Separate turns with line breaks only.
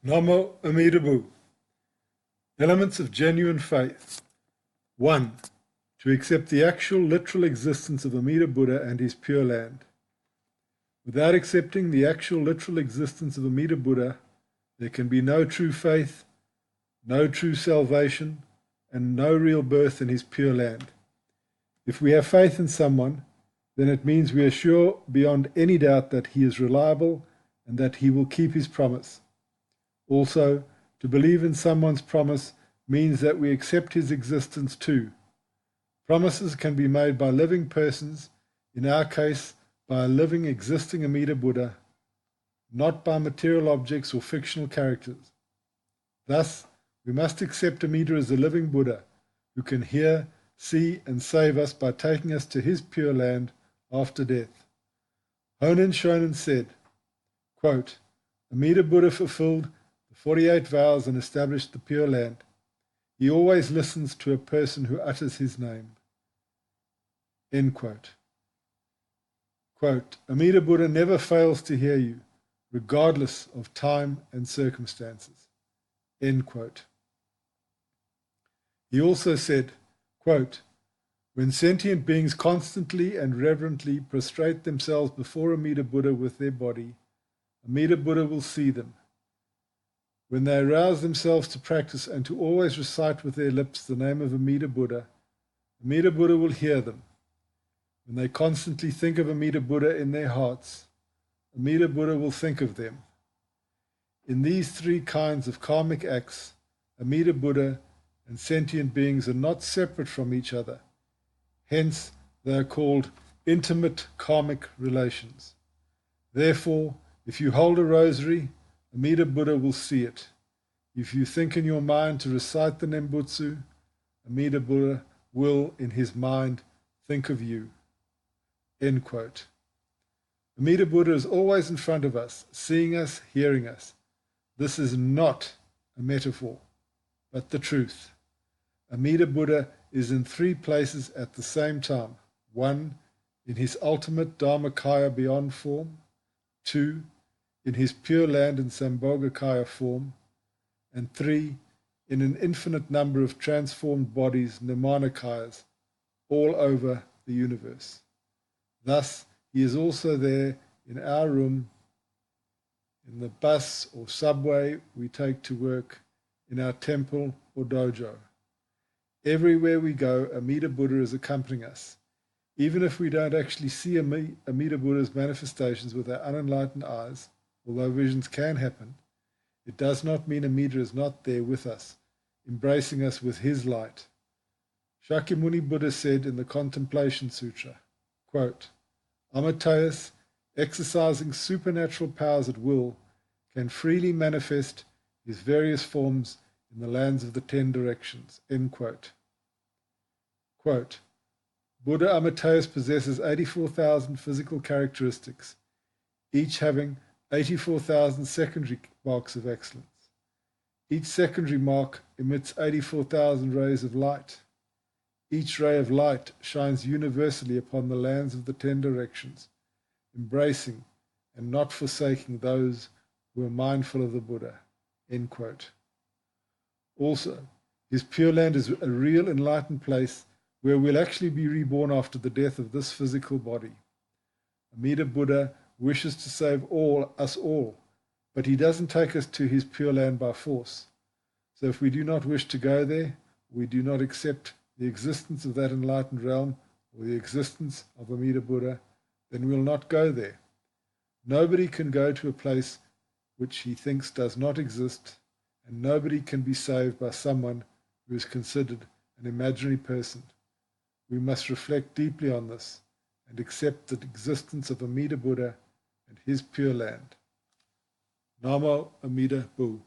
Namo Amida Buddha. Elements of genuine faith. 1. To accept the actual literal existence of Amida Buddha and his Pure Land. Without accepting the actual literal existence of Amida Buddha, there can be no true faith, no true salvation, and no real birth in his Pure Land. If we have faith in someone, then it means we are sure beyond any doubt that he is reliable and that he will keep his promise. Also, to believe in someone's promise means that we accept his existence too. Promises can be made by living persons, in our case by a living existing Amida Buddha, not by material objects or fictional characters. Thus, we must accept Amida as a living Buddha who can hear, see and save us by taking us to his Pure Land after death. Honen Shonin said, quote, Amida Buddha fulfilled the 48 vows and established the Pure Land. He always listens to a person who utters his name. End quote. Quote, Amida Buddha never fails to hear you, regardless of time and circumstances. End quote. He also said, quote, when sentient beings constantly and reverently prostrate themselves before Amida Buddha with their body, Amida Buddha will see them. When they arouse themselves to practice and to always recite with their lips the name of Amida Buddha will hear them. When they constantly think of Amida Buddha in their hearts, Amida Buddha will think of them. In these three kinds of karmic acts, Amida Buddha and sentient beings are not separate from each other. Hence, they are called intimate karmic relations. Therefore, if you hold a rosary, Amida Buddha will see it. If you think in your mind to recite the Nembutsu, Amida Buddha will, in his mind, think of you. End quote. Amida Buddha is always in front of us, seeing us, hearing us. This is not a metaphor, but the truth. Amida Buddha is in three places at the same time. 1, in his ultimate Dharmakaya beyond form. 2, in his Pure Land and Sambhogakaya form. And 3, in an infinite number of transformed bodies, Nirmanakayas, all over the universe. Thus, he is also there in our room, in the bus or subway we take to work, in our temple or dojo. Everywhere we go, Amida Buddha is accompanying us. Even if we don't actually see Amida Buddha's manifestations with our unenlightened eyes, although visions can happen, it does not mean Amida is not there with us, embracing us with his light. Shakyamuni Buddha said in the Contemplation Sutra, quote, Amateus, exercising supernatural powers at will, can freely manifest his various forms in the lands of the 10 directions. End quote. Quote, Buddha Amateus possesses 84,000 physical characteristics, each having 84,000 secondary marks of excellence. Each secondary mark emits 84,000 rays of light. Each ray of light shines universally upon the lands of the 10 directions, embracing and not forsaking those who are mindful of the Buddha. End quote. Also, his Pure Land is a real enlightened place where we'll actually be reborn after the death of this physical body. Amida Buddha wishes to save us all, but he doesn't take us to his Pure Land by force. So if we do not wish to go there, we do not accept the existence of that enlightened realm or the existence of Amida Buddha, then we'll not go there. Nobody can go to a place which he thinks does not exist, and nobody can be saved by someone who is considered an imaginary person. We must reflect deeply on this and accept the existence of Amida Buddha and his Pure Land. Namo Amida Buddha.